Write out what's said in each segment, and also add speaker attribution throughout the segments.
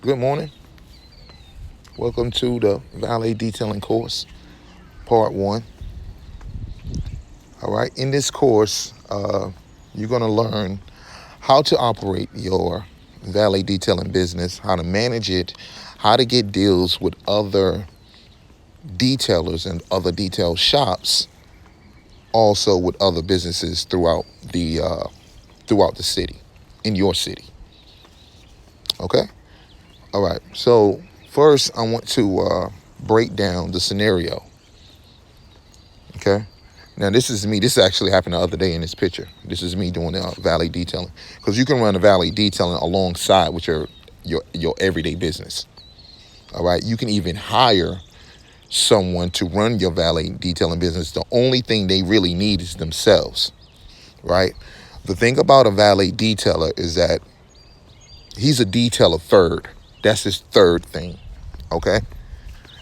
Speaker 1: Good morning. Welcome to the Valet Detailing course, part one. All right. In this course, you're going to learn how to operate your valet detailing business, how to manage it, how to get deals with other detailers and other detail shops, also with other businesses throughout the city, in your city. Okay. All right. So first, I want to break down the scenario. Okay. Now, this is me. This actually happened the other day in this picture. This is me doing valet detailing, because you can run a valet detailing alongside with your everyday business. All right. You can even hire someone to run your valet detailing business. The only thing they really need is themselves. Right. The thing about a valet detailer is that he's a detailer third. That's his third thing. Okay.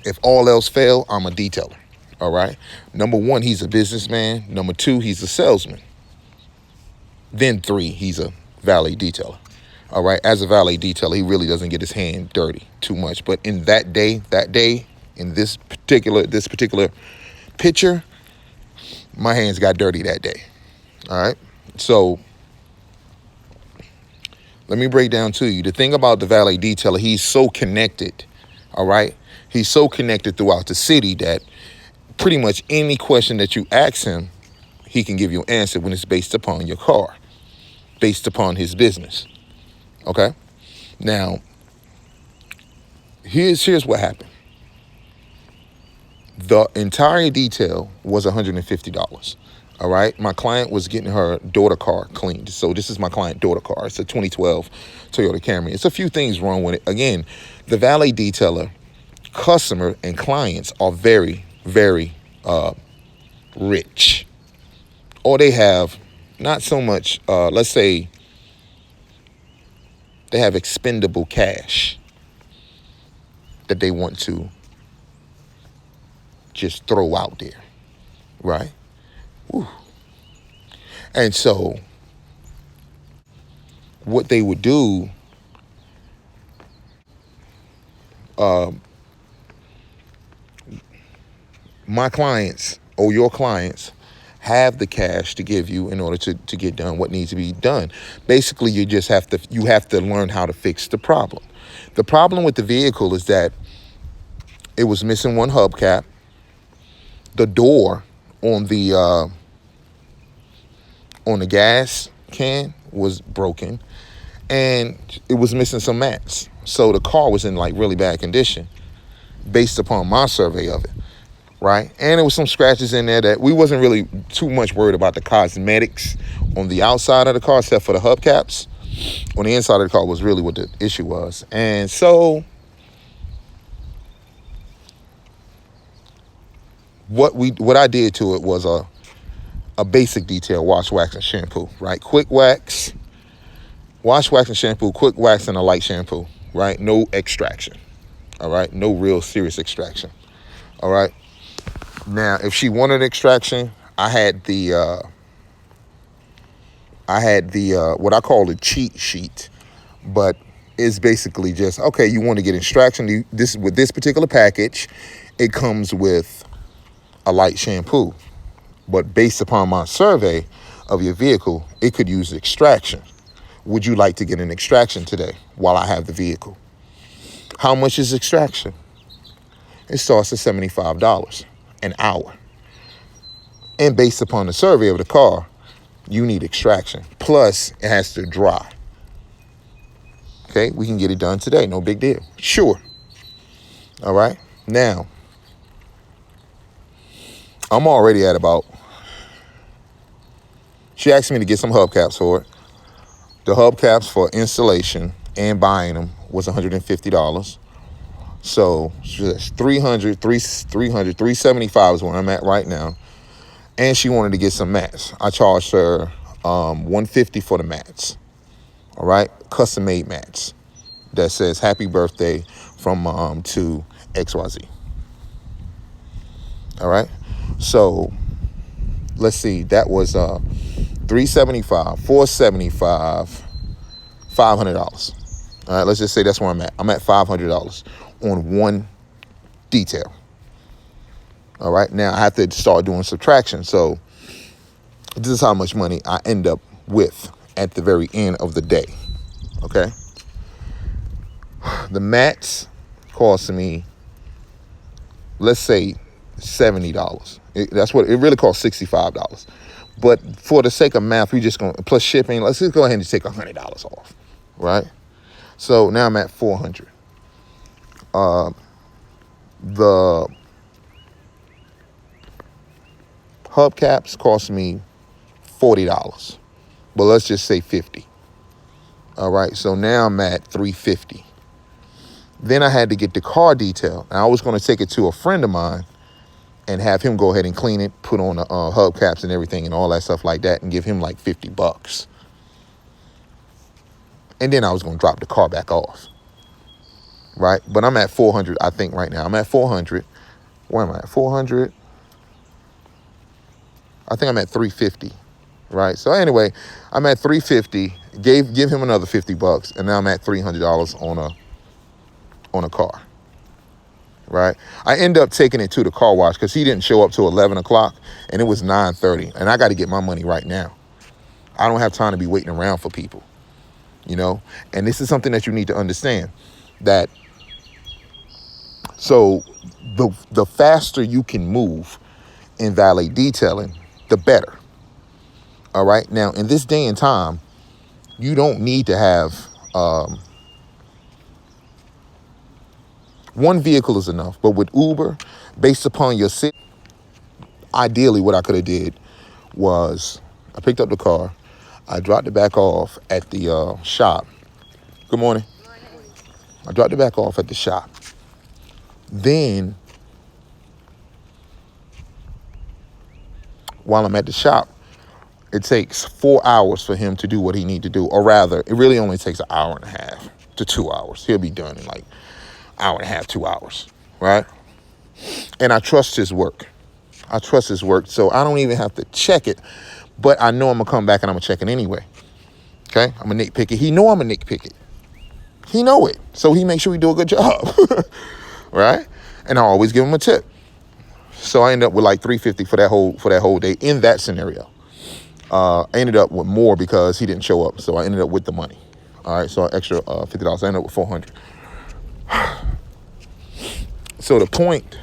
Speaker 1: If all else fail, I'm a detailer. All right. Number one, he's a businessman. Number two, he's a salesman. Then three, he's a valet detailer. All right. As a valet detailer, he really doesn't get his hand dirty too much. But in that day, in this particular picture, my hands got dirty that day. All right. So let me break down to you. The thing about the valet detailer, he's so connected. All right. He's so connected throughout the city that pretty much any question that you ask him, he can give you an answer when it's based upon your car, based upon his business. Okay? Now, here's what happened. The entire detail was $150. All right? My client was getting her daughter car cleaned. So this is my client daughter car. It's a 2012 Toyota Camry. It's a few things wrong with it. Again, the valet detailer, customer and clients are very, very rich. Or they have not so much, let's say they have expendable cash that they want to just throw out there, right? Whew. And so what they would do, my clients or your clients have the cash to give you in order to get done what needs to be done. Basically, you have to learn how to fix the problem. The problem with the vehicle is that it was missing one hubcap. The door on the gas can was broken, and it was missing some mats. So the car was in like really bad condition based upon my survey of it, right? And there was some scratches in there that we wasn't really too much worried about the cosmetics on the outside of the car, except for the hubcaps. On the inside of the car was really what the issue was. And so what I did to it was a basic detail: wash, wax, and shampoo, right? Quick wax, wash, wax, and shampoo, quick wax, and a light shampoo, right? No extraction, all right? No real serious extraction, all right? Now, if she wanted extraction, I had the what I call the cheat sheet, but it's basically just, okay, you want to get extraction. With this particular package, it comes with a light shampoo, but based upon my survey of your vehicle, it could use extraction. Would you like to get an extraction today while I have the vehicle? How much is extraction? It starts at $75 an hour. And based upon the survey of the car, you need extraction. Plus, it has to dry. Okay, we can get it done today. No big deal. Sure. All right. Now, I'm already at about, she asked me to get some hubcaps for it. The hubcaps for installation and buying them was $150. So that's $375 is where I'm at right now. And she wanted to get some mats. I charged her $150 for the mats. All right, custom made mats that says "Happy Birthday" from Mom to XYZ. All right, so let's see. That was $375, $475, $500. All right, let's just say that's where I'm at. I'm at $500 on one detail. All right, now I have to start doing subtraction. So this is how much money I end up with at the very end of the day. Okay, the mats cost me, let's say, $70. That's what it really costs, $65. But for the sake of math, we just gonna plus shipping. Let's just go ahead and just take $100 off, right? So now I'm at 400. The hubcaps cost me $40, but let's just say 50. All right, so now I'm at 350. Then I had to get the car detail, and I was going to take it to a friend of mine and have him go ahead and clean it, put on the hubcaps and everything and all that stuff like that, and give him like $50. And then I was going to drop the car back off, right? But I'm at 400, I think, right now. I'm at 400. Where am I at? 400. I think I'm at 350, right? So anyway, I'm at 350. Give him another $50, and now I'm at $300 on a car, right? I end up taking it to the car wash because he didn't show up till 11 o'clock, and it was 9:30, and I got to get my money right now. I don't have time to be waiting around for people, you know? And this is something that you need to understand, that so the faster you can move in valet detailing, the better. All right. Now, in this day and time, you don't need to have one vehicle is enough. But with Uber, based upon your city, ideally what I could have did was I picked up the car, I dropped it back off at the shop. Good morning. I dropped it back off at the shop. Then, while I'm at the shop, it takes 4 hours for him to do what he needs to do. Or rather, it really only takes an hour and a half to 2 hours. He'll be done in like hour and a half, 2 hours, right? And I trust his work. So I don't even have to check it, but I know I'm gonna come back and I'm gonna check it anyway. Okay, I'm a nitpicker. He know I'm a nitpicker. He know it, so he makes sure we do a good job, right? And I always give him a tip. So I end up with like $350 for that whole day in that scenario. I ended up with more because he didn't show up, so I ended up with the money. All right, so extra $50. I ended up with $400. So the point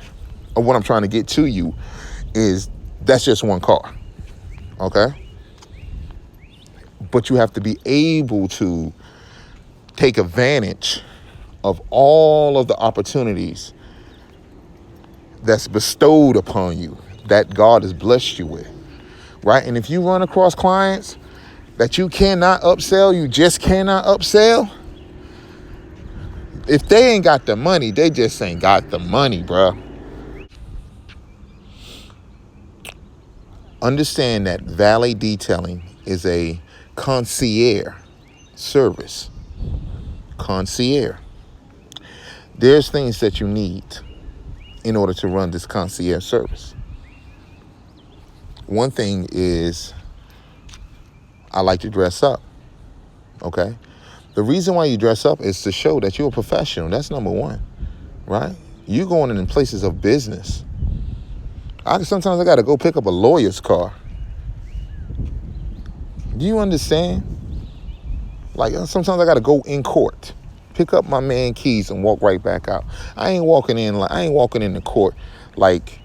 Speaker 1: of what I'm trying to get to you is that's just one car, okay? But you have to be able to take advantage of all of the opportunities that's bestowed upon you, that God has blessed you with, right? And if you run across clients that you cannot upsell, you just cannot upsell, if they ain't got the money, they just ain't got the money, bruh. Understand that valet detailing is a concierge service. Concierge. There's things that you need in order to run this concierge service. One thing is I like to dress up, okay? The reason why you dress up is to show that you're a professional. That's number one, right? You going in places of business. Sometimes I got to go pick up a lawyer's car. Do you understand? Like sometimes I got to go in court, pick up my man keys and walk right back out. I ain't walking in the court like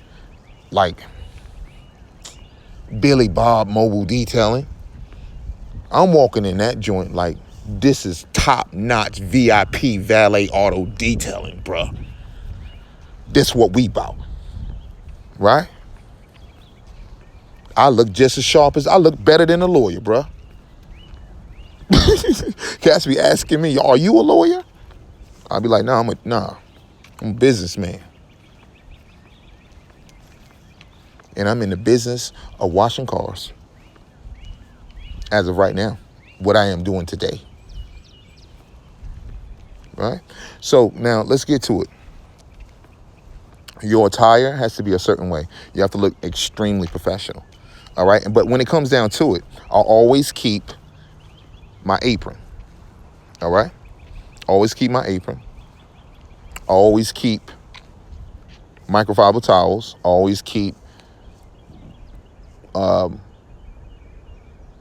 Speaker 1: Billy Bob Mobile Detailing. I'm walking in that joint like this is top-notch VIP Valet Auto Detailing, bruh. This what we bought, right? I look just as sharp as I look better than a lawyer, bruh. Cats be asking me, are you a lawyer? I'll be like, nah, I'm a businessman. And I'm in the business of washing cars. As of right now, what I am doing today. Right? So now let's get to it. Your attire has to be a certain way. You have to look extremely professional. All right? But when it comes down to it, I'll always keep my apron. All right? Always keep my apron. Always keep microfiber towels. Always keep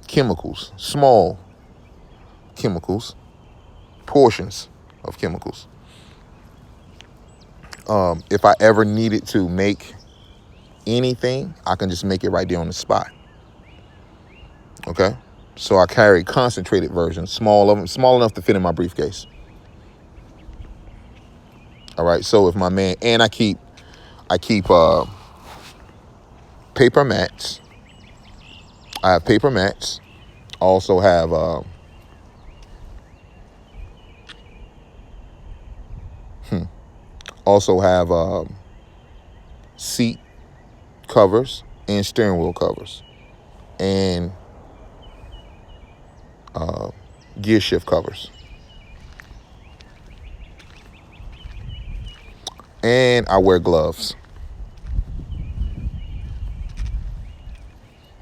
Speaker 1: chemicals, small chemicals, portions of chemicals. If I ever needed to make anything, I can just make it right there on the spot. Okay? So I carry concentrated versions, small enough to fit in my briefcase. All right. So if my man, and I keep paper mats. I have paper mats. I also have seat covers and steering wheel covers and gear shift covers. And I wear gloves.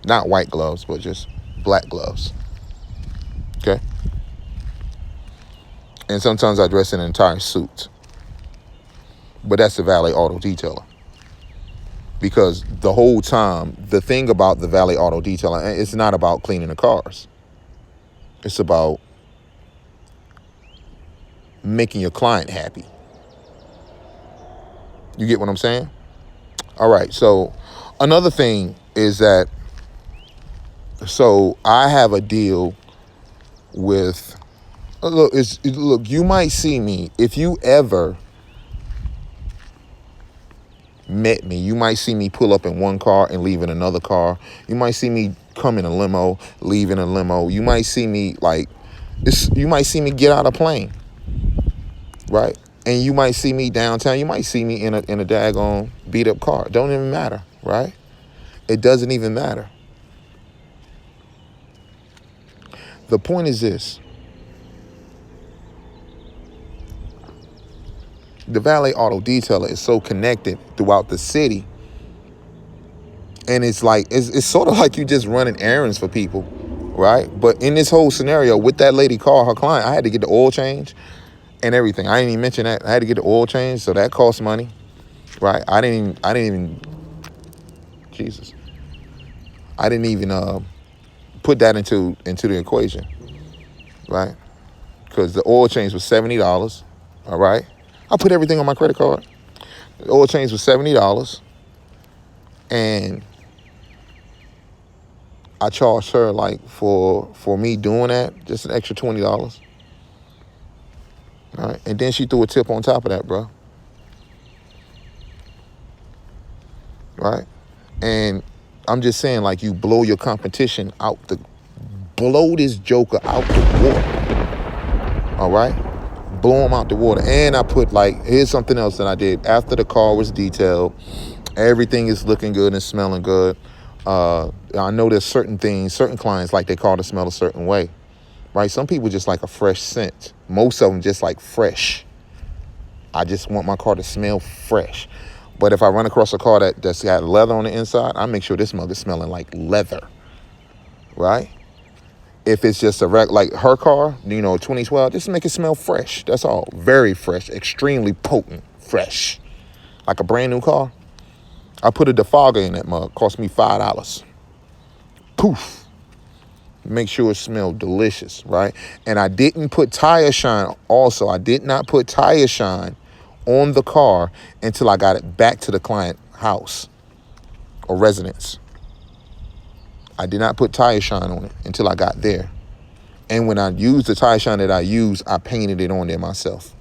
Speaker 1: Not white gloves, but just black gloves. Okay? And sometimes I dress in an entire suit. But that's the Valet Auto Detailer. Because the whole time, the thing about the Valet Auto Detailer, it's not about cleaning the cars. It's about making your client happy. You get what I'm saying? All right. So another thing is that, so I have a deal with, look, you might see me, if you ever met me, you might see me pull up in one car and leave in another car. You might see me come in a limo, leave in a limo. You might see me you might see me get out of plane, right? And you might see me downtown. You might see me in a daggone beat up car. Don't even matter, right? It doesn't even matter. The point is this. The Valet Auto Detailer is so connected throughout the city. And it's like, it's sort of like you just running errands for people, right? But in this whole scenario with that lady car, her client, I had to get the oil change and everything. I didn't even mention that. I had to get the oil change, so that costs money, right? I didn't even Jesus. I didn't even put that into the equation, right? Because the oil change was $70, all right? I put everything on my credit card. The oil change was $70, and I charged her like for me doing that, just an extra $20. All right. And then she threw a tip on top of that, bro. Right. And I'm just saying, like, you blow your competition blow this joker out the water. All right. Blow him out the water. And I put, like, here's something else that I did. After the car was detailed, everything is looking good and smelling good. I know there's certain things, certain clients like their car to smell a certain way, right? Some people just like a fresh scent. Most of them just like fresh. I just want my car to smell fresh. But if I run across a car that's got leather on the inside, I make sure this mug is smelling like leather, right? If it's just like her car, 2012, just make it smell fresh. That's all. Very fresh, extremely potent, fresh. Like a brand new car. I put a defogger in that mug. Cost me $5. Poof. Make sure it smelled delicious, right? And I didn't put tire shine also. I did not put tire shine on the car until I got it back to the client house or residence. I did not put tire shine on it until I got there. And when I used the tire shine that I used, I painted it on there myself.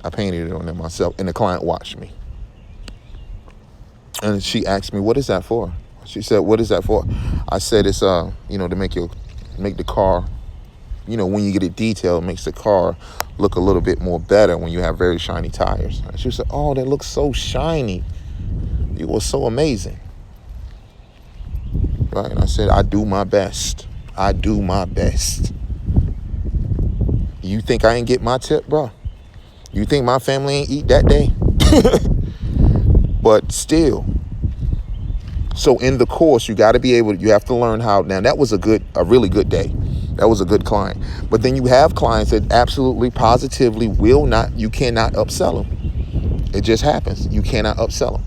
Speaker 1: And the client watched me. And she asked me, what is that for? She said, what is that for? I said, it's, to make the car, when you get it detailed, it makes the car look a little bit more better when you have very shiny tires. And she said, oh, that looks so shiny. It was so amazing. Right? And I said, I do my best. You think I ain't get my tip, bro? You think my family ain't eat that day? But still. So in the course, you have to learn how. Now that was a really good day. That was a good client. But then you have clients that absolutely, positively you cannot upsell them. It just happens. You cannot upsell them.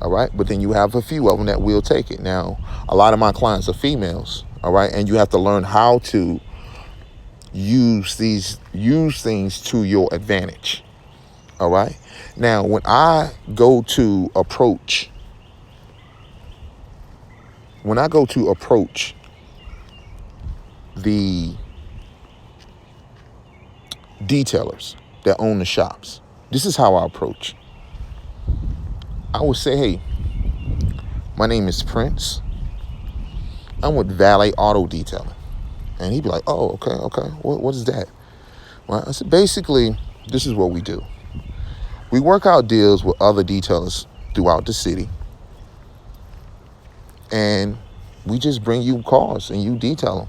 Speaker 1: All right. But then you have a few of them that will take it. Now, a lot of my clients are females. All right. And you have to learn how to use things to your advantage. All right. Now, when I go to approach the detailers that own the shops, this is how I approach. I would say, hey, my name is Prince. I'm with Valet Auto Detailing. And he'd be like, oh, okay. What is that? Well, I said, basically, this is what we do. We work out deals with other detailers throughout the city. And we just bring you cars and you detail them.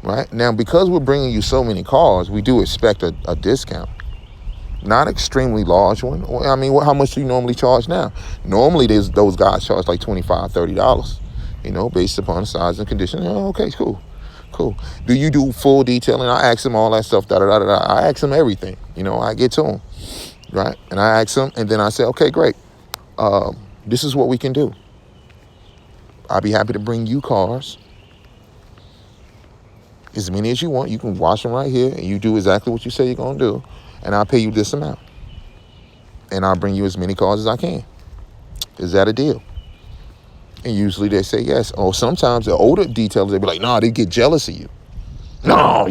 Speaker 1: Right? Now, because we're bringing you so many cars, we do expect a discount. Not extremely large one. I mean, how much do you normally charge now? Normally, those guys charge like $25, $30, based upon the size and condition. Oh, okay, cool. Do you do full detailing? I ask them all that stuff, I ask them everything. I get to them, right? And I ask them, and then I say, okay, great. This is what we can do. I'll be happy to bring you cars. As many as you want. You can wash them right here, and you do exactly what you say you're going to do, and I'll pay you this amount. And I'll bring you as many cars as I can. Is that a deal? And usually they say yes. Or sometimes the older detailers, they be like, nah, they get jealous of you. No.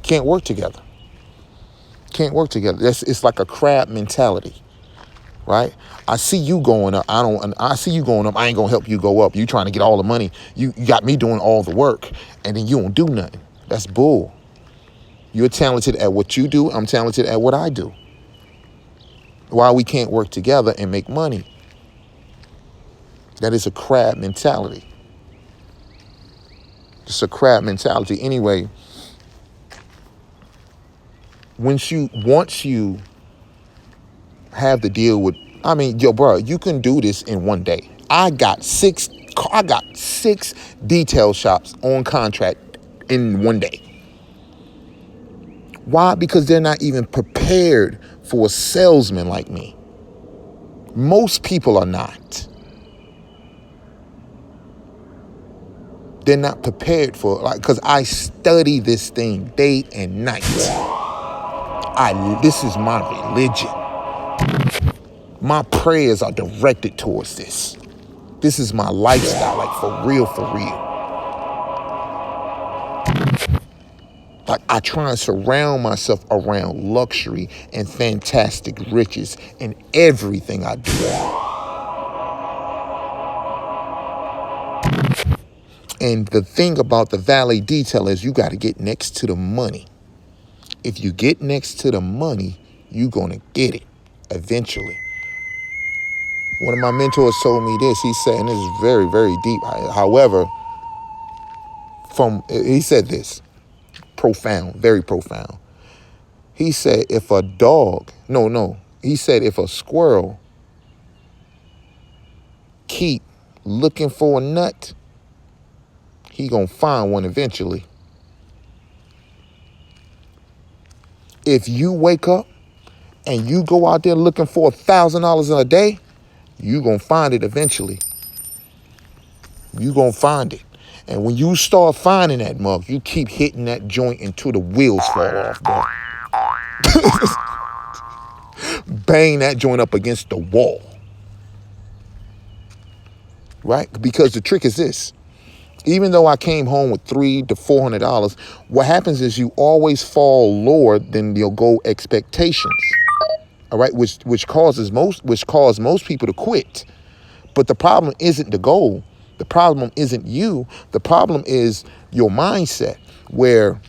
Speaker 1: Can't work together. It's like a crab mentality, right? I see you going up. I see you going up. I ain't going to help you go up. You trying to get all the money. You got me doing all the work, and then you don't do nothing. That's bull. You're talented at what you do. I'm talented at what I do. Why we can't work together and make money? That is a crab mentality. It's a crab mentality. Anyway, once you have the deal with, yo, bro, you can do this in one day. I got six detail shops on contract in one day. Why? Because they're not even prepared for a salesman like me. Most people are not. They're not prepared for it, because I study this thing day and night. This is my religion. My prayers are directed towards this. This is my lifestyle, like for real. Like I try and surround myself around luxury and fantastic riches in everything I do. And the thing about the valet detail is you got to get next to the money. If you get next to the money, you're going to get it eventually. One of my mentors told me this. He said, and this is very, very deep. However, he said this, profound, very profound. He said, if a squirrel keep looking for a nut, he gonna find one eventually. If you wake up and you go out there looking for $1,000 in a day, you gonna find it eventually. You gonna find it. And when you start finding that mug, you keep hitting that joint until the wheels fall off, bro. Bang that joint up against the wall. Right? Because the trick is this. Even though I came home with $300 to $400, what happens is you always fall lower than your goal expectations. All right, which causes most people to quit. But the problem isn't the goal. The problem isn't you. The problem is your mindset. Where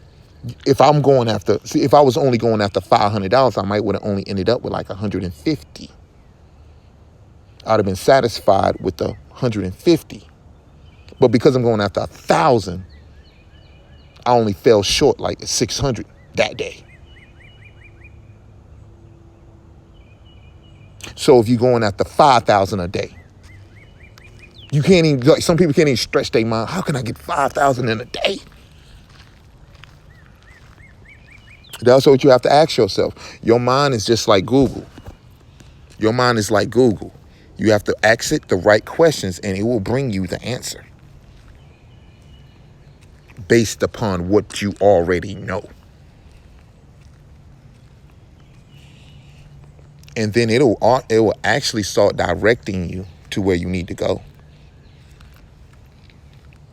Speaker 1: if I was only going after $500, I might would have only ended up with like 150. I'd have been satisfied with the 150. But because I'm going after 1,000, I only fell short like 600 that day. So if you're going after 5,000 a day, You can't even, like, some people can't even stretch their mind. How can I get 5,000 in a day? That's what you have to ask yourself. Your mind is just like Google. Your mind is like Google. You have to ask it the right questions and it will bring you the answer based upon what you already know. And then it will actually start directing you to where you need to go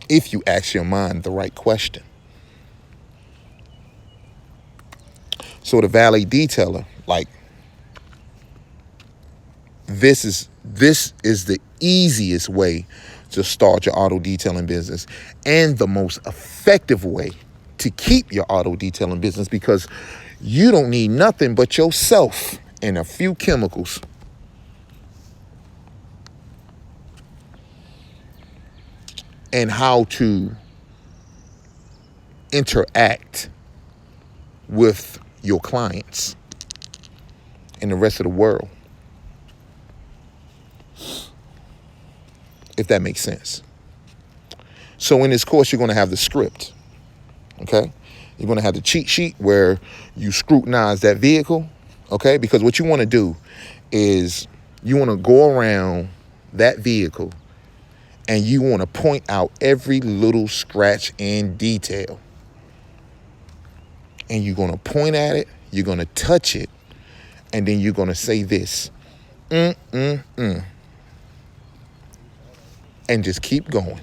Speaker 1: if you ask your mind the right question. So the valet detailer, like, this is the easiest way to start your auto detailing business and the most effective way to keep your auto detailing business, because you don't need nothing but yourself and a few chemicals. And how to interact with your clients and the rest of the world, if that makes sense. So in this course, you're going to have the script, okay? You're going to have the cheat sheet where you scrutinize that vehicle, okay? Because what you want to do is you want to go around that vehicle and you want to point out every little scratch and detail. And you're going to point at it, you're going to touch it, and then you're going to say this, and just keep going.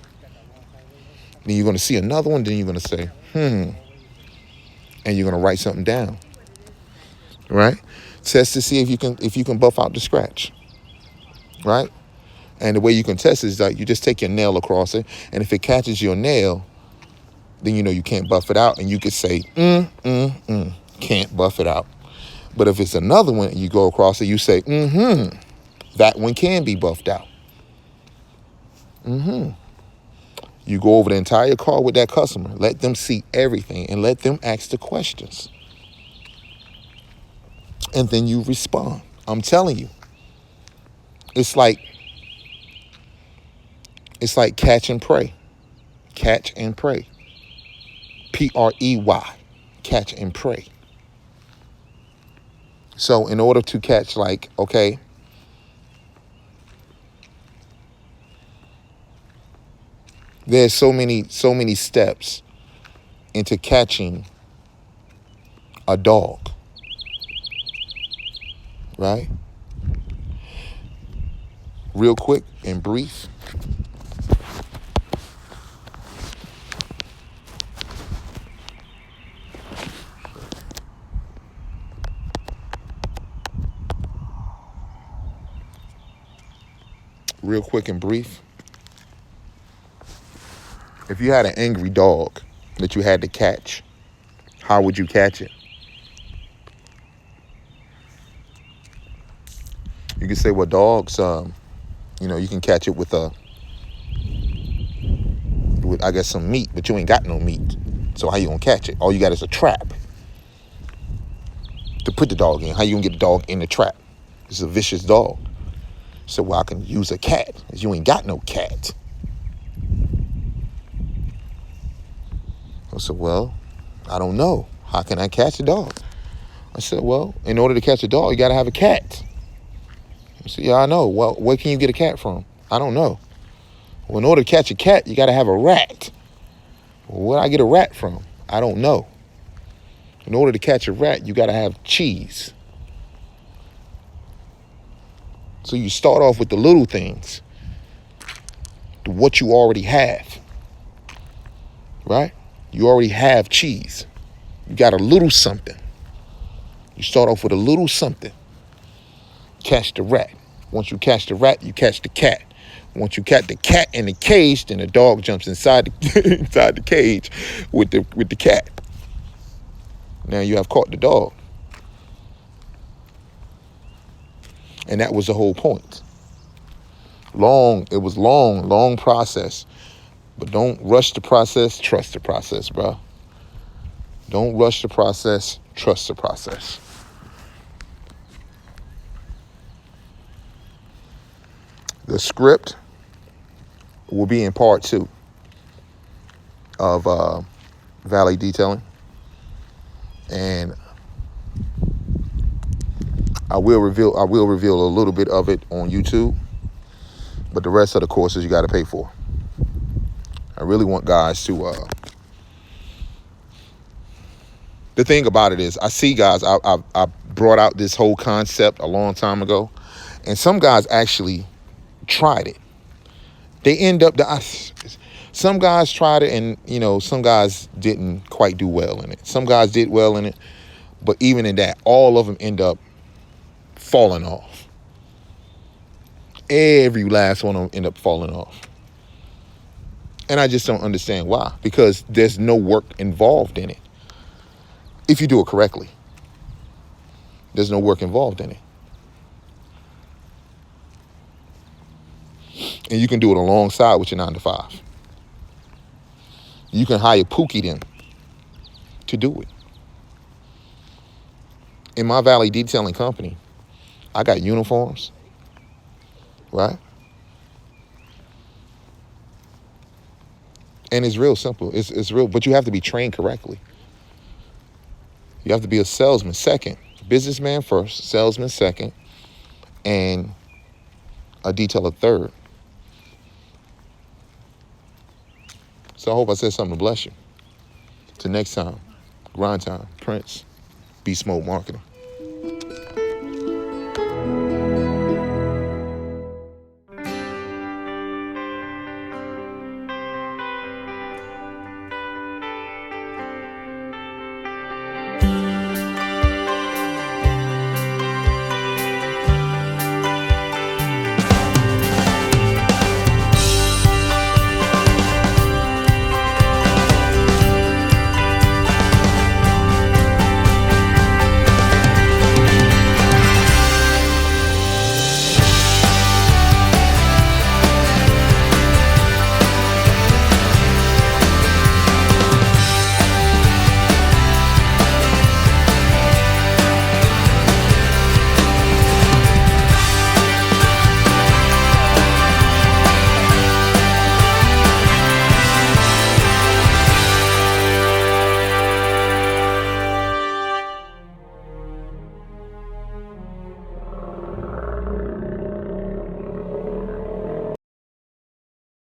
Speaker 1: Then you're going to see another one, then you're going to say, and you're going to write something down, right? Test to see if you can buff out the scratch, right? And the way you can test is that you just take your nail across it, and if it catches your nail, then you know you can't buff it out, and you could say, can't buff it out. But if it's another one and you go across it, you say, that one can be buffed out. You go over the entire car with that customer, let them see everything and let them ask the questions. And then you respond. I'm telling you, it's like catch and pray. Catch and pray. Prey. Catch and pray. So in order to catch, like, okay, there's so many steps into catching a dog, right? Real quick and brief. Real quick and brief. If you had an angry dog that you had to catch, how would you catch it? You could say, well, dogs, you can catch it with I guess, some meat, but you ain't got no meat. So how you gonna catch it? All you got is a trap to put the dog in. How you gonna get the dog in the trap? It's a vicious dog. So, well, I can use a cat, because you ain't got no cat. I said, well, I don't know. How can I catch a dog? I said, well, in order to catch a dog, you got to have a cat. I said, yeah, I know. Well, where can you get a cat from? I don't know. Well, in order to catch a cat, you got to have a rat. Well, where do I get a rat from? I don't know. In order to catch a rat, you got to have cheese. So you start off with the little things, what you already have, right? You already have cheese. You got a little something. You start off with a little something. Catch the rat. Once you catch the rat, you catch the cat. Once you catch the cat in the cage, then the dog jumps inside the cage with the cat. Now you have caught the dog. And that was the whole point. It was long process. But don't rush the process, trust the process, bro. Don't rush the process, trust the process. The script will be in part 2 of Valet Detailing. And I will reveal a little bit of it on YouTube, but the rest of the courses you got to pay for. I really want guys to. The thing about it is, I see guys. I brought out this whole concept a long time ago, and some guys actually tried it. They end up. Some guys tried it, and some guys didn't quite do well in it. Some guys did well in it, but even in that, all of them end up falling off. Every last one of them end up falling off. And I just don't understand why. Because there's no work involved in it. If you do it correctly, there's no work involved in it. And you can do it alongside with your 9 to 5. You can hire Pookie them to do it. In my Valet Detailing company, I got uniforms, right? And it's real simple. It's real, but you have to be trained correctly. You have to be a salesman second, businessman first, salesman second, and a detailer third. So I hope I said something to bless you. Till next time, grind time, Prince, Beast Mode Marketing.